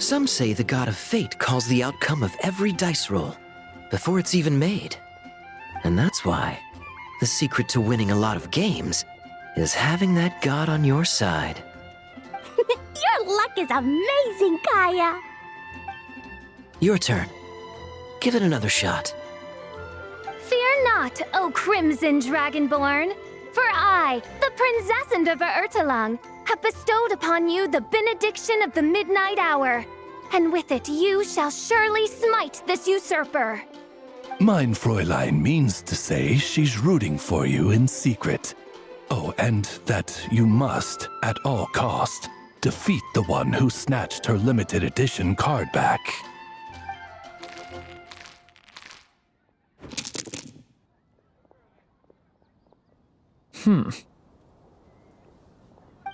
Some say the god of fate calls the outcome of every dice roll before it's even made. And that's why the secret to winning a lot of games is having that god on your side. Your luck is amazing, Kaya. Your turn. Give it another shot. Fear not, O Crimson Dragonborn, for I, the Princess of Ertalang, have bestowed upon you the benediction of the midnight hour, and with it you shall surely smite this usurper. Mein Fräulein means to say she's rooting for you in secret. Oh, and that you must, at all cost, defeat the one who snatched her limited edition card back.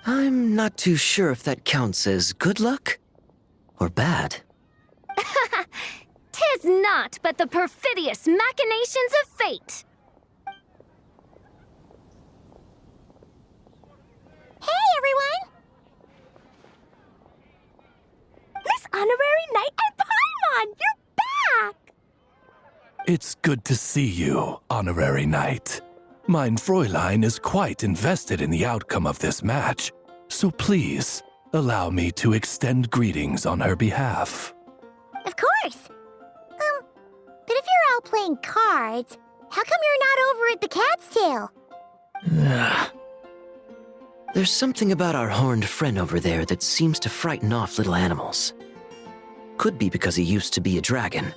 I'm not too sure if that counts as good luck or bad. Tis not but the perfidious machinations of fate. Hey, everyone! Miss Honorary Knight and Paimon, you're back! It's good to see you, Honorary Knight. Mein Fräulein is quite invested in the outcome of this match, so please, allow me to extend greetings on her behalf. Of course. But if you're out playing cards, how come you're not over at the Cat's Tail? There's something about our horned friend over there that seems to frighten off little animals. Could be because he used to be a dragon.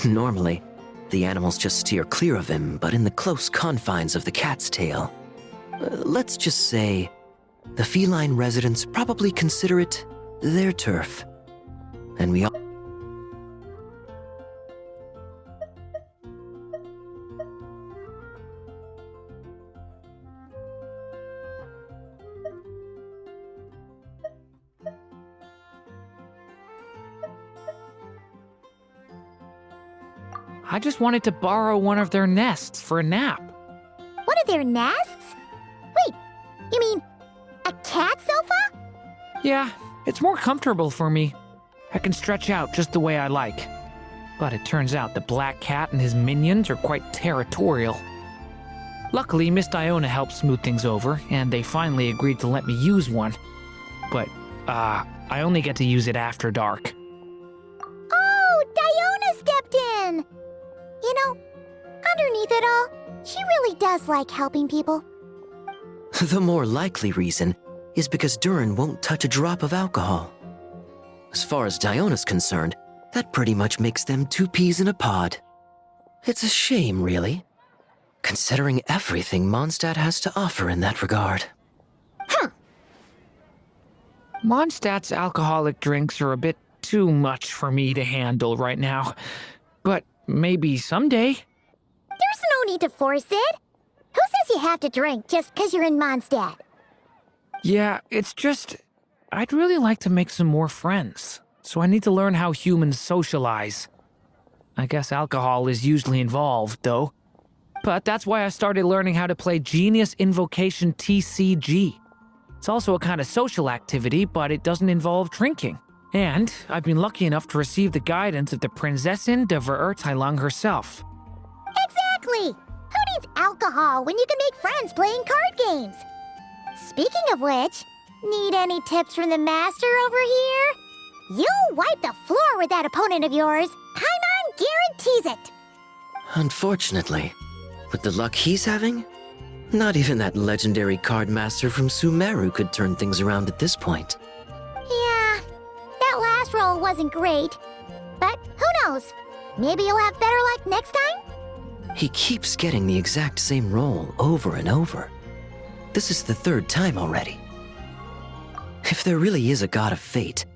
Normally, the animals just steer clear of him, but in the close confines of the Cat's Tail, let's just say, the feline residents probably consider it their turf. And we all... I just wanted to borrow one of their nests for a nap. One of their nests? Wait, you mean a cat sofa? Yeah, it's more comfortable for me. I can stretch out just the way I like. But it turns out the Black Cat and his minions are quite territorial. Luckily, Miss Diona helped smooth things over, and they finally agreed to let me use one. But, I only get to use it after dark. Oh, Diona stepped in! You know, underneath it all, she really does like helping people. The more likely reason is because Durin won't touch a drop of alcohol. As far as Diona's concerned, that pretty much makes them two peas in a pod. It's a shame, really, considering everything Mondstadt has to offer in that regard. Mondstadt's alcoholic drinks are a bit too much for me to handle right now. But maybe someday. There's no need to force it. Who says you have to drink just because you're in Mondstadt? Yeah, it's just... I'd really like to make some more friends, so I need to learn how humans socialize. I guess alcohol is usually involved, though. But that's why I started learning how to play Genius Invocation TCG. It's also a kind of social activity, but it doesn't involve drinking. And I've been lucky enough to receive the guidance of the Prinzessin de Verurteilung herself. Exactly! Who needs alcohol when you can make friends playing card games? Speaking of which, need any tips from the master over here? You'll wipe the floor with that opponent of yours. Paimon guarantees it. Unfortunately, with the luck he's having, not even that legendary card master from Sumeru could turn things around at this point. Yeah, that last roll wasn't great. But who knows? Maybe you'll have better luck next time? He keeps getting the exact same roll over and over. This is the third time already. If there really is a god of fate,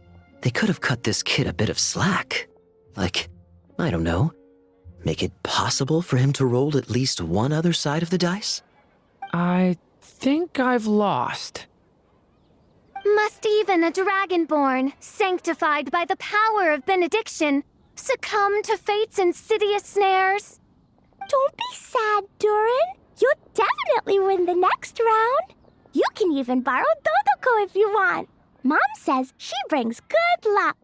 they could have cut this kid a bit of slack. Like, I don't know, make it possible for him to roll at least one other side of the dice? I think I've lost. Must even a dragonborn, sanctified by the power of benediction, succumb to fate's insidious snares? Don't be sad, Durin. You'll definitely win the next round. You can even borrow Dodoko if you want. Mom says she brings good luck.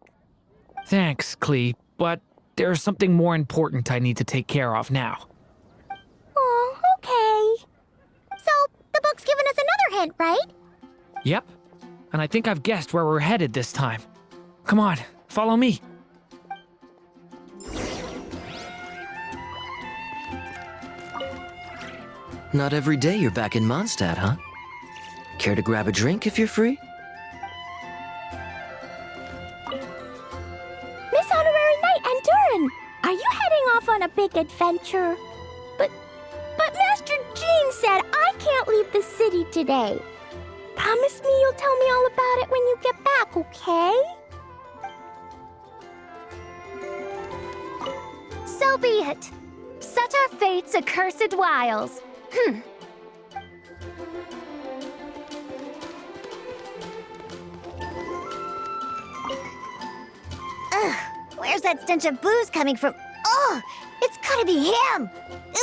Thanks, Clee, but there's something more important I need to take care of now. Oh, okay. So, the book's given us another hint, right? Yep, and I think I've guessed where we're headed this time. Come on, follow me. Not every day you're back in Mondstadt, huh? Care to grab a drink if you're free? Miss Honorary Knight and Durin, are you heading off on a big adventure? But Master Jean said I can't leave the city today. Promise me you'll tell me all about it when you get back, okay? So be it. Such are fate's accursed wiles. Ugh, where's that stench of booze coming from? Ugh, it's gotta be him!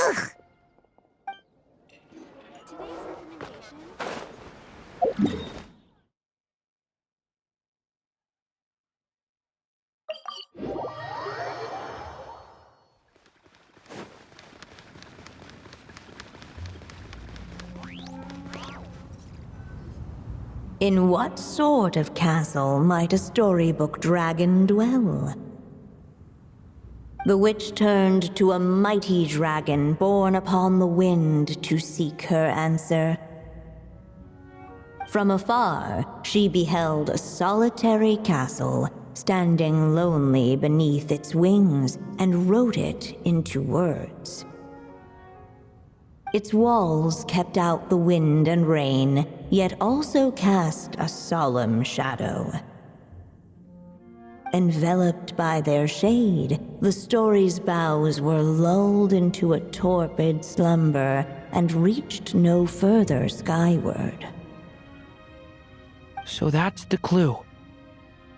Ugh! In what sort of castle might a storybook dragon dwell? The witch turned to a mighty dragon born upon the wind to seek her answer. From afar, she beheld a solitary castle, standing lonely beneath its wings, and wrote it into words. Its walls kept out the wind and rain, yet also cast a solemn shadow. Enveloped by their shade, the story's boughs were lulled into a torpid slumber and reached no further skyward. So that's the clue.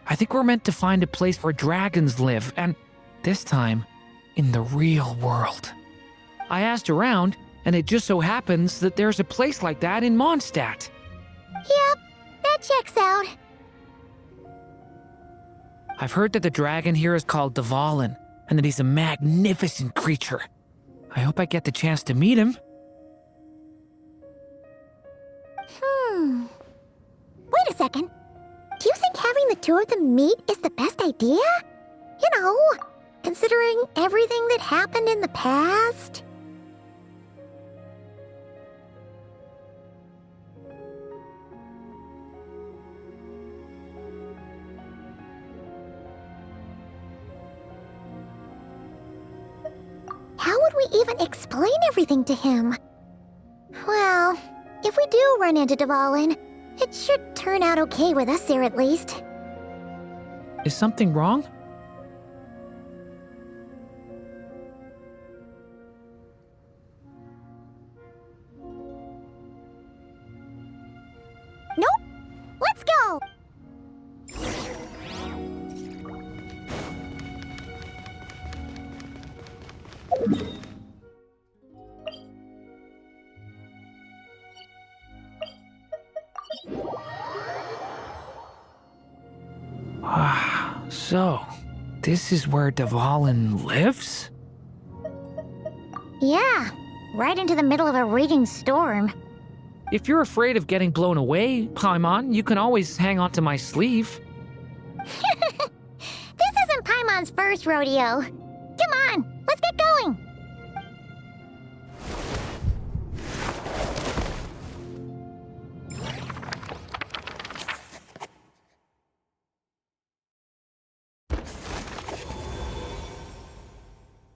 I think we're meant to find a place where dragons live, and this time, in the real world. I asked around, and it just so happens that there's a place like that in Mondstadt. Yep, that checks out. I've heard that the dragon here is called Dvalin, and that he's a magnificent creature. I hope I get the chance to meet him. Wait a second. Do you think having the two of them meet is the best idea? You know, considering everything that happened in the past? How would we even explain everything to him? Well, if we do run into Dvalin, it should turn out okay with us here at least. Is something wrong? Nope! Let's go! So, this is where Dvalin lives? Yeah, right into the middle of a raging storm. If you're afraid of getting blown away, Paimon, you can always hang onto my sleeve. This isn't Paimon's first rodeo. Come on, let's get going!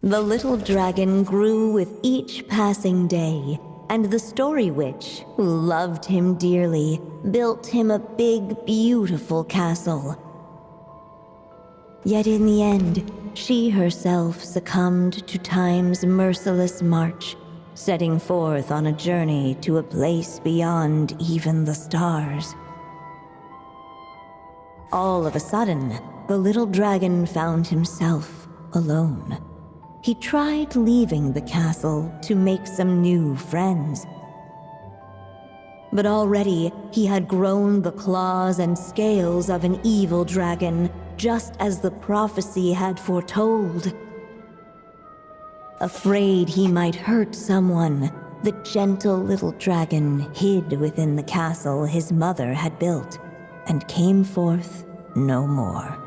The little dragon grew with each passing day, and the story witch, who loved him dearly, built him a big, beautiful castle. Yet in the end, she herself succumbed to time's merciless march, setting forth on a journey to a place beyond even the stars. All of a sudden, the little dragon found himself alone. He tried leaving the castle to make some new friends. But already he had grown the claws and scales of an evil dragon, just as the prophecy had foretold. Afraid he might hurt someone, the gentle little dragon hid within the castle his mother had built and came forth no more.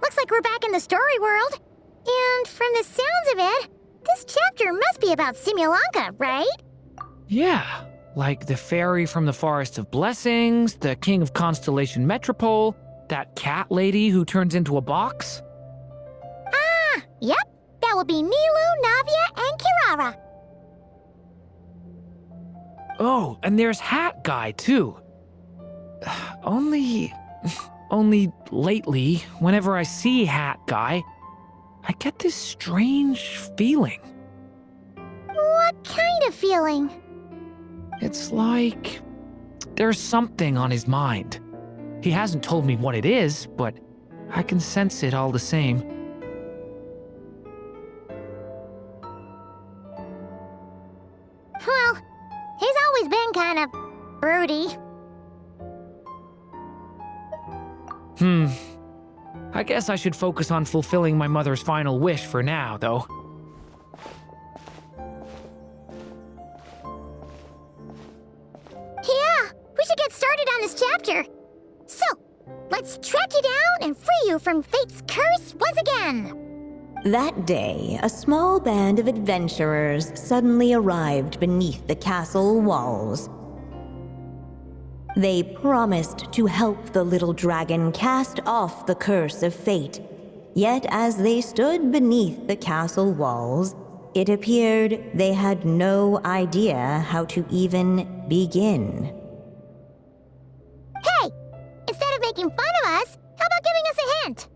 Looks like we're back in the story world. And from the sounds of it, this chapter must be about Simulanka, right? Yeah, like the fairy from the Forest of Blessings, the king of Constellation Metropole, that cat lady who turns into a box. Yep, that will be Nilu, Navia, and Kirara. Oh, and there's Hat Guy, too. Only lately, whenever I see Hat Guy, I get this strange feeling. What kind of feeling? It's like there's something on his mind. He hasn't told me what it is, but I can sense it all the same. Well, he's always been kind of broody. I guess I should focus on fulfilling my mother's final wish for now, though. Yeah, we should get started on this chapter. So, let's track you down and free you from fate's curse once again. That day, a small band of adventurers suddenly arrived beneath the castle walls. They promised to help the little dragon cast off the curse of fate. Yet as they stood beneath the castle walls, it appeared they had no idea how to even begin. Hey, instead of making fun of us, how about giving us a hint?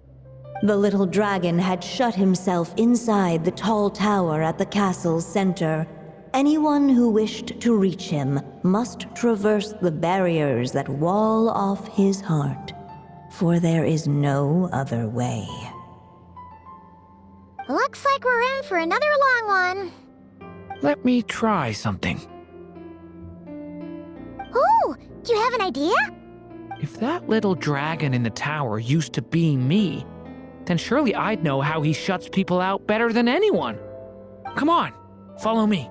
The little dragon had shut himself inside the tall tower at the castle's center. Anyone who wished to reach him must traverse the barriers that wall off his heart, for there is no other way. Looks like we're in for another long one. Let me try something. Ooh, do you have an idea? If that little dragon in the tower used to be me, then surely I'd know how he shuts people out better than anyone. Come on, follow me.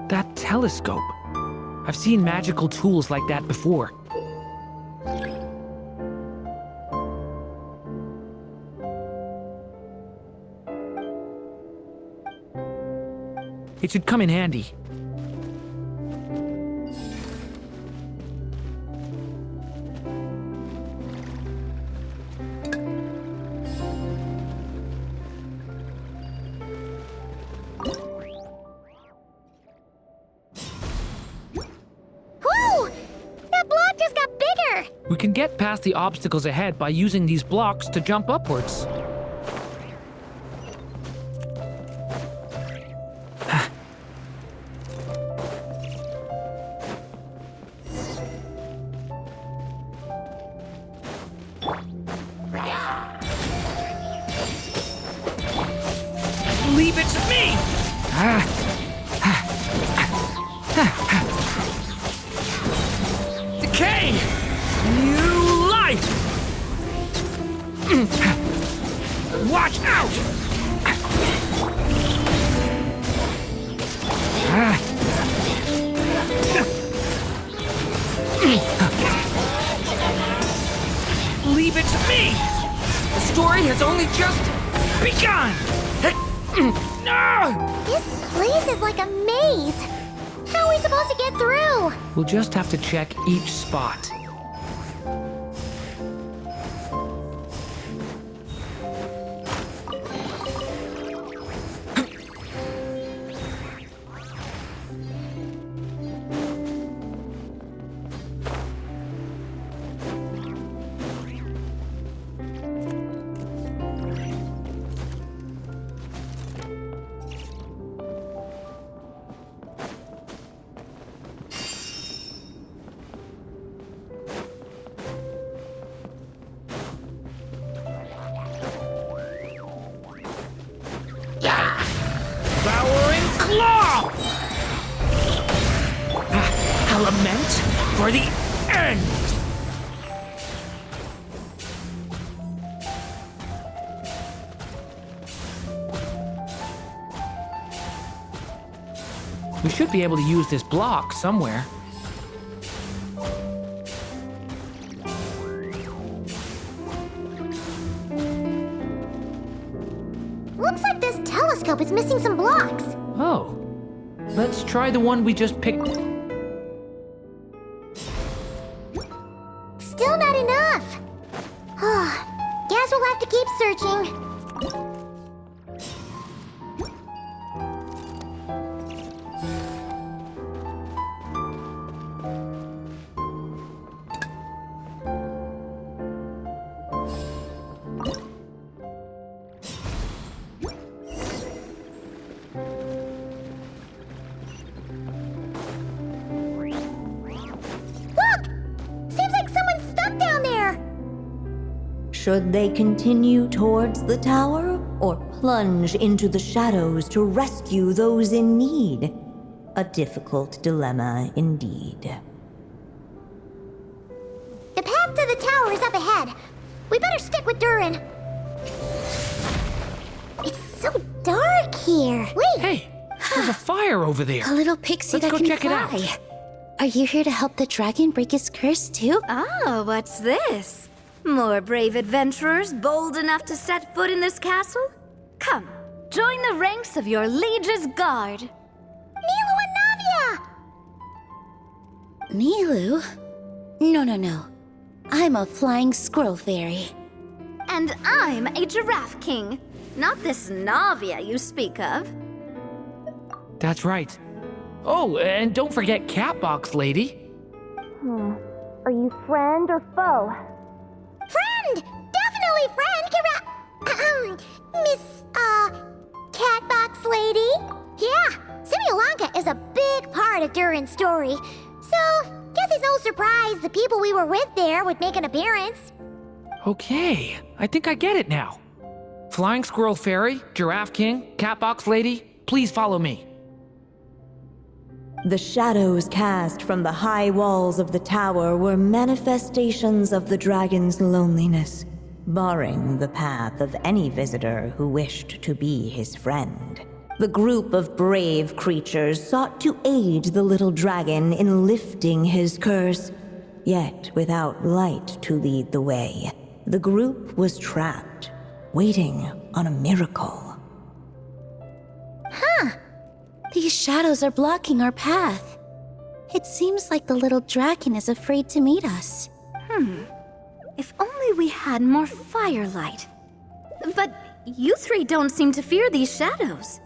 That telescope. I've seen magical tools like that before. It should come in handy. Whoa! That block just got bigger! We can get past the obstacles ahead by using these blocks to jump upwards. Leave it to me! Decay! New life! Watch out! Leave it to me! The story has only just begun! No! This place is like a maze. How are we supposed to get through? We'll just have to check each spot. law! A lament for the end! We should be able to use this block somewhere. Looks like this telescope is missing some blocks. Oh. Let's try the one we just picked. Still not enough. Guess we'll have to keep searching. Should they continue towards the tower, or plunge into the shadows to rescue those in need? A difficult dilemma indeed. The path to the tower is up ahead. We better stick with Durin. It's so dark here. Wait! Hey, there's a fire over there. A little pixie Let's that go can check it out. fly. Are you here to help the dragon break his curse too? Oh, what's this? More brave adventurers bold enough to set foot in this castle? Come, join the ranks of your liege's guard. Nilu and Navia! Nilu? No. I'm a flying squirrel fairy. And I'm a giraffe king, not this Navia you speak of. That's right. Oh, and don't forget Catbox Lady. Are you friend or foe? Friend! Definitely friend, Miss, Catbox Lady? Yeah, Simulankha is a big part of Durin's story. So, guess it's no surprise the people we were with there would make an appearance. Okay, I think I get it now. Flying Squirrel Fairy, Giraffe King, Catbox Lady, please follow me. The shadows cast from the high walls of the tower were manifestations of the dragon's loneliness, barring the path of any visitor who wished to be his friend. The group of brave creatures sought to aid the little dragon in lifting his curse, yet without light to lead the way. The group was trapped, waiting on a miracle. These shadows are blocking our path. It seems like the little dragon is afraid to meet us. If only we had more firelight. But you three don't seem to fear these shadows.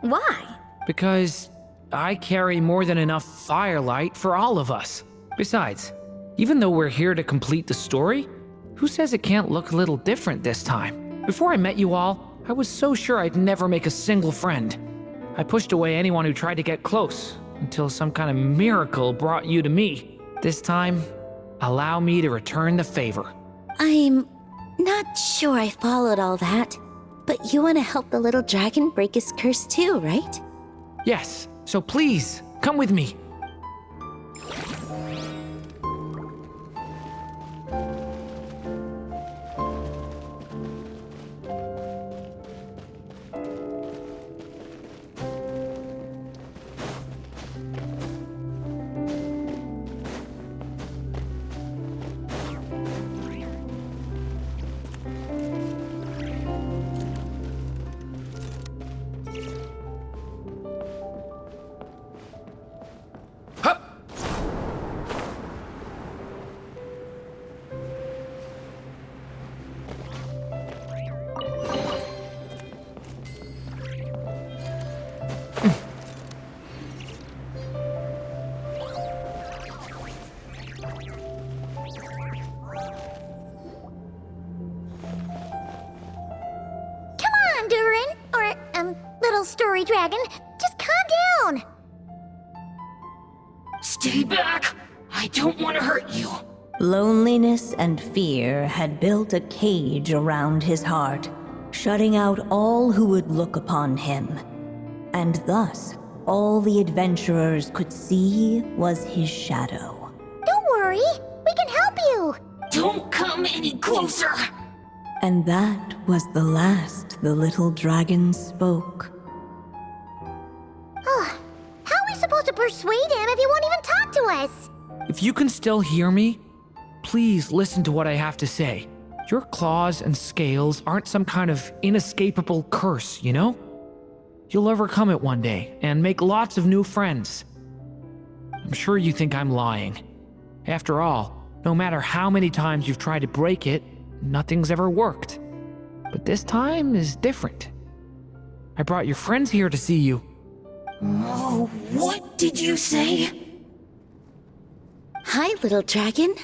Why? Because I carry more than enough firelight for all of us. Besides, even though we're here to complete the story, who says it can't look a little different this time? Before I met you all, I was so sure I'd never make a single friend. I pushed away anyone who tried to get close, until some kind of miracle brought you to me. This time, allow me to return the favor. I'm not sure I followed all that, but you want to help the little dragon break his curse too, right? Yes, so please, come with me. Story Dragon, just calm down. Stay back! I don't want to hurt you. Loneliness and fear had built a cage around his heart, shutting out all who would look upon him. And thus, all the adventurers could see was his shadow. Don't worry, we can help you. Don't come any closer! And that was the last the little dragon spoke. How are we supposed to persuade him if he won't even talk to us? If you can still hear me, please listen to what I have to say. Your claws and scales aren't some kind of inescapable curse, you know? You'll overcome it one day and make lots of new friends. I'm sure you think I'm lying. After all, no matter how many times you've tried to break it, nothing's ever worked. But this time is different. I brought your friends here to see you. Oh, what did you say? Hi, little dragon.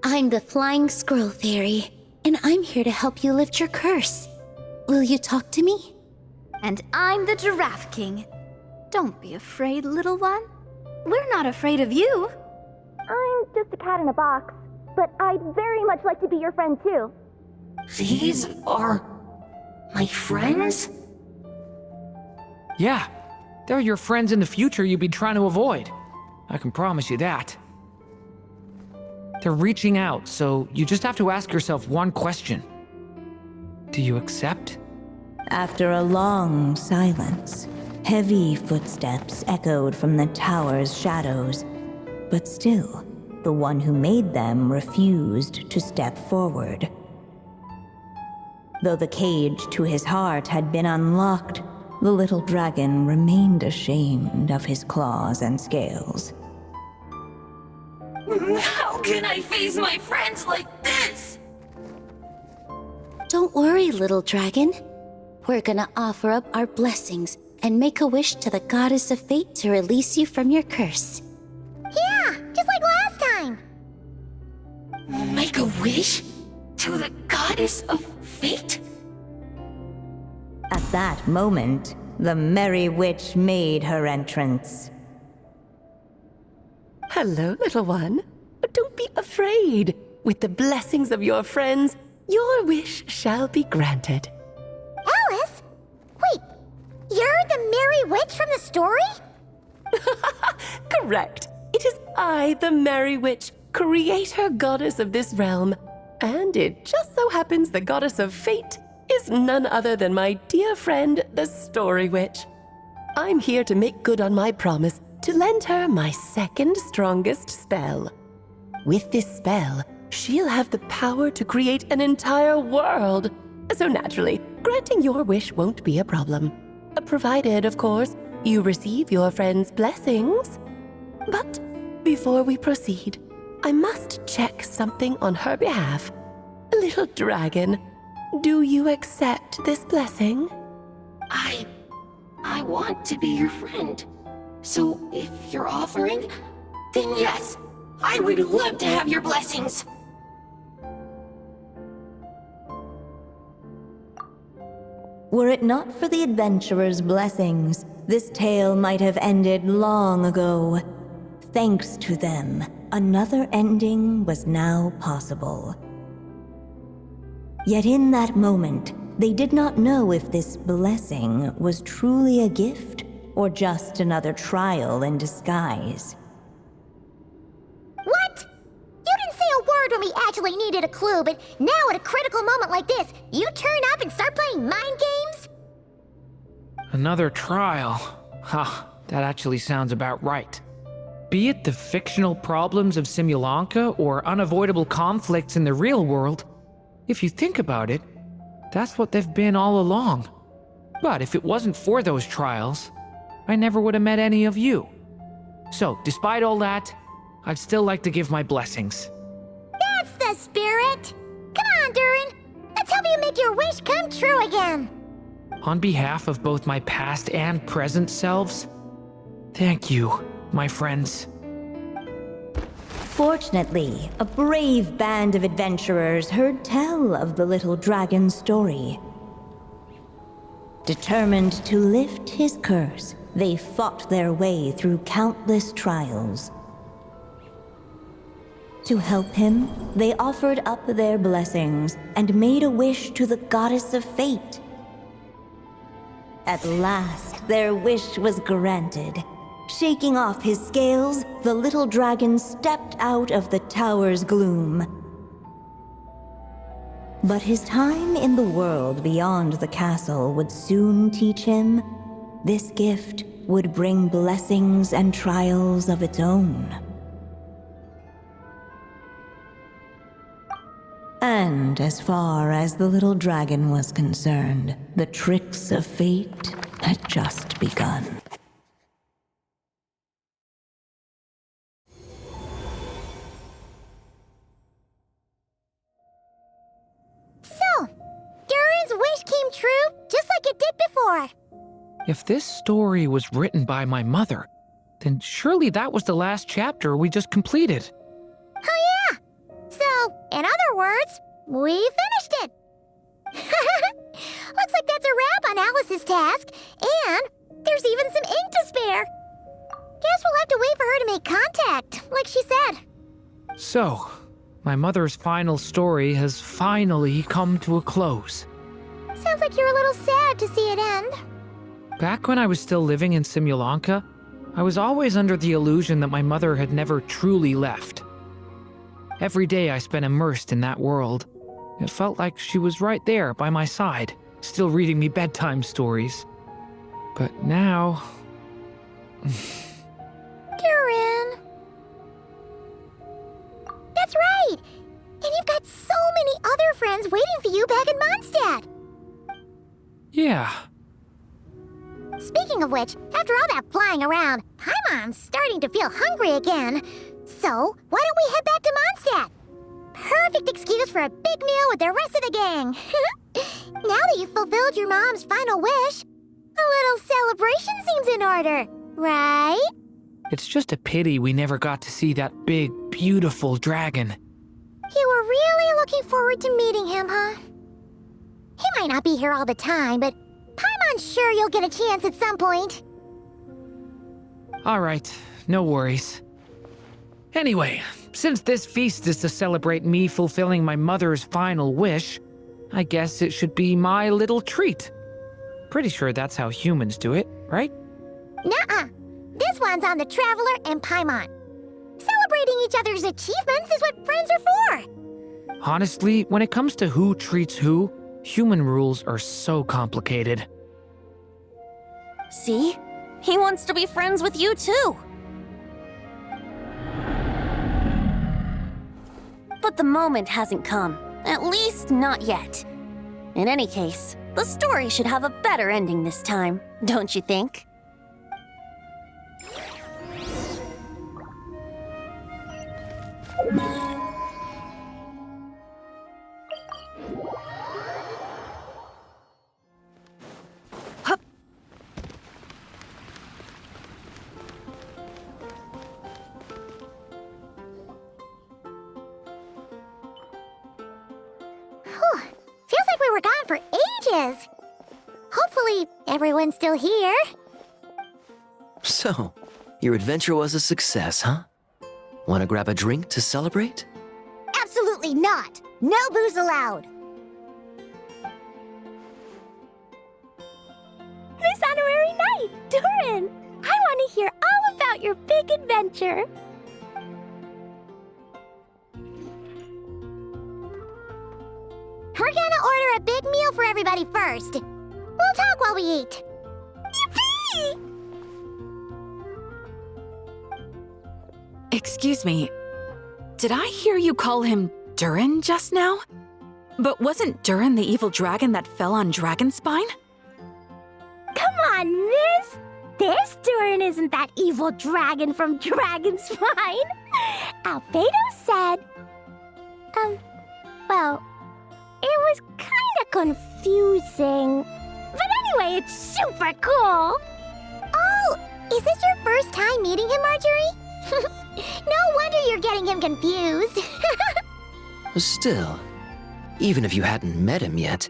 I'm the Flying Squirrel Fairy, and I'm here to help you lift your curse. Will you talk to me? And I'm the Giraffe King. Don't be afraid, little one. We're not afraid of you. I'm just a cat in a box, but I'd very much like to be your friend too. These are my friends? Yeah, they're your friends in the future you'd be trying to avoid. I can promise you that. They're reaching out, so you just have to ask yourself one question. Do you accept? After a long silence, heavy footsteps echoed from the tower's shadows, but still, the one who made them refused to step forward. Though the cage to his heart had been unlocked, the little dragon remained ashamed of his claws and scales. How can I face my friends like this? Don't worry, little dragon. We're gonna offer up our blessings and make a wish to the goddess of fate to release you from your curse. Yeah, just like last time. Make a wish? To the goddess of fate? At that moment, the merry witch made her entrance. Hello, little one. Don't be afraid. With the blessings of your friends, your wish shall be granted. Alice? Wait, you're the Merry Witch from the story? Correct. It is I, the Merry Witch, creator goddess of this realm. And it just so happens the goddess of fate is none other than my dear friend, the Story Witch. I'm here to make good on my promise to lend her my second strongest spell. With this spell, she'll have the power to create an entire world. So naturally, granting your wish won't be a problem. Provided, of course, you receive your friend's blessings. But before we proceed, I must check something on her behalf. Little dragon, do you accept this blessing? I want to be your friend. So if you're offering, then yes, I would love to have your blessings. Were it not for the adventurer's blessings, this tale might have ended long ago. Thanks to them, another ending was now possible. Yet in that moment, they did not know if this blessing was truly a gift or just another trial in disguise. What? You didn't say a word when we actually needed a clue, but now at a critical moment like this, you turn up and start playing mind games? Another trial. That actually sounds about right. Be it the fictional problems of Simulanka or unavoidable conflicts in the real world, if you think about it, that's what they've been all along. But if it wasn't for those trials, I never would have met any of you. So, despite all that, I'd still like to give my blessings. That's the spirit! Come on, Durin! Let's help you make your wish come true again! On behalf of both my past and present selves, thank you, my friends. Fortunately, a brave band of adventurers heard tell of the little dragon's story. Determined to lift his curse, they fought their way through countless trials. To help him, they offered up their blessings and made a wish to the goddess of fate. At last, their wish was granted. Shaking off his scales, the little dragon stepped out of the tower's gloom. But his time in the world beyond the castle would soon teach him this gift would bring blessings and trials of its own. And as far as the little dragon was concerned, the tricks of fate had just begun. So, Durin's wish came true, just like it did before. If this story was written by my mother, then surely that was the last chapter we just completed. Oh yeah! So, in other words, we finished it! Looks like that's a wrap on Alice's task, and there's even some ink to spare. Guess we'll have to wait for her to make contact, like she said. So, my mother's final story has finally come to a close. Sounds like you're a little sad to see it end. Back when I was still living in Simulanka, I was always under the illusion that my mother had never truly left. Every day I spent immersed in that world. It felt like she was right there by my side, still reading me bedtime stories. But now... Durin. That's right! And you've got so many other friends waiting for you back in Mondstadt! Yeah. Speaking of which, after all that flying around, Paimon's starting to feel hungry again. So, why don't we head back to Mondstadt? Perfect excuse for a big meal with the rest of the gang. Now that you've fulfilled your mom's final wish, a little celebration seems in order, right? It's just a pity we never got to see that big, beautiful dragon. You were really looking forward to meeting him, huh? He might not be here all the time, but Paimon's sure you'll get a chance at some point. All right, no worries. Anyway, since this feast is to celebrate me fulfilling my mother's final wish, I guess it should be my little treat. Pretty sure that's how humans do it, right? Nuh-uh. This one's on the Traveler and Paimon. Celebrating each other's achievements is what friends are for. Honestly, when it comes to who treats who, human rules are so complicated. See? He wants to be friends with you too. But the moment hasn't come. At least not yet. In any case, the story should have a better ending this time, don't you think? Hup. Whew. Feels like we were gone for ages. Hopefully, everyone's still here. So, your adventure was a success, huh? Want to grab a drink to celebrate? Absolutely not. No booze allowed. This honorary knight, Durin. I want to hear all about your big adventure. We're gonna order a big meal for everybody first. We'll talk while we eat. Yippee! Excuse me, did I hear you call him Durin just now? But wasn't Durin the evil dragon that fell on Dragonspine? Come on, miss. This Durin isn't that evil dragon from Dragonspine. Albedo said... well, it was kinda confusing. But anyway, it's super cool. Oh, is this your first time meeting him, Marjorie? No wonder you're getting him confused. Still, even if you hadn't met him yet,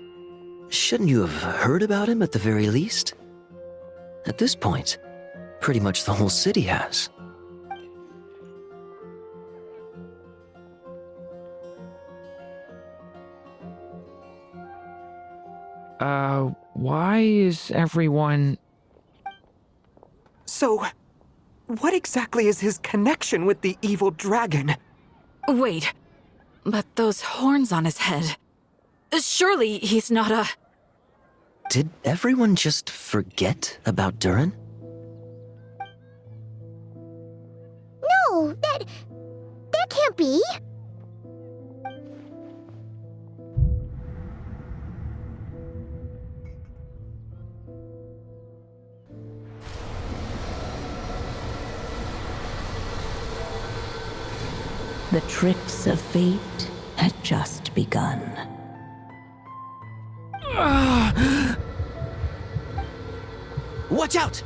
shouldn't you have heard about him at the very least? At this point, pretty much the whole city has. Why is everyone... So, what exactly is his connection with the evil dragon? Wait, but those horns on his head. Surely he's not a... Did everyone just forget about Durin? No, that can't be. The tricks of fate had just begun. Watch out!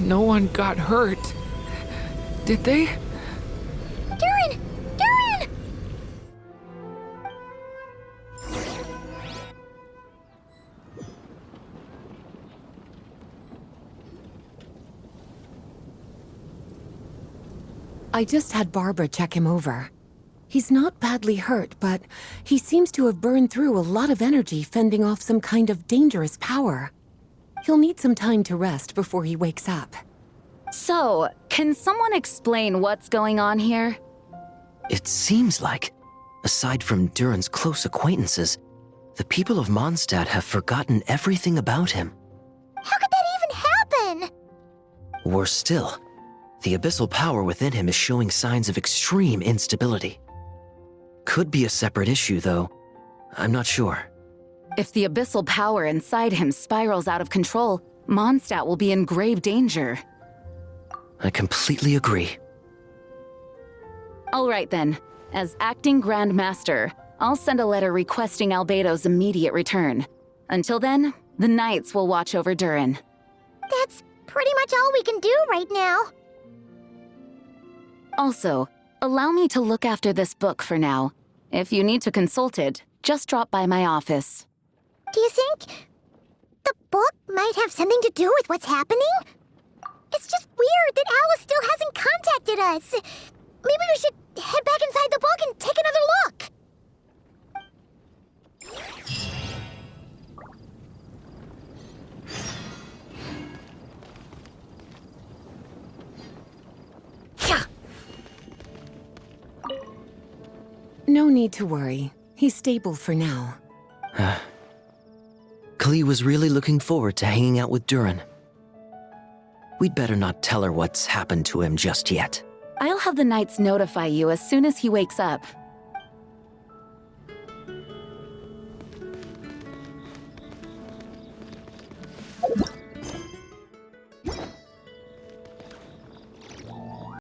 No one got hurt. Did they? Durin! Durin! I just had Barbara check him over. He's not badly hurt, but he seems to have burned through a lot of energy fending off some kind of dangerous power. He'll need some time to rest before he wakes up. So, can someone explain what's going on here? It seems like, aside from Durin's close acquaintances, the people of Mondstadt have forgotten everything about him. How could that even happen? Worse still, the abyssal power within him is showing signs of extreme instability. Could be a separate issue, though. I'm not sure. If the abyssal power inside him spirals out of control, Mondstadt will be in grave danger. I completely agree. All right then. As acting Grand Master, I'll send a letter requesting Albedo's immediate return. Until then, the Knights will watch over Durin. That's pretty much all we can do right now. Also, allow me to look after this book for now. If you need to consult it, just drop by my office. Do you think the book might have something to do with what's happening? It's just weird that Alice still hasn't contacted us. Maybe we should head back inside the book and take another look. No need to worry. He's stable for now. Klee was really looking forward to hanging out with Durin. We'd better not tell her what's happened to him just yet. I'll have the Knights notify you as soon as he wakes up.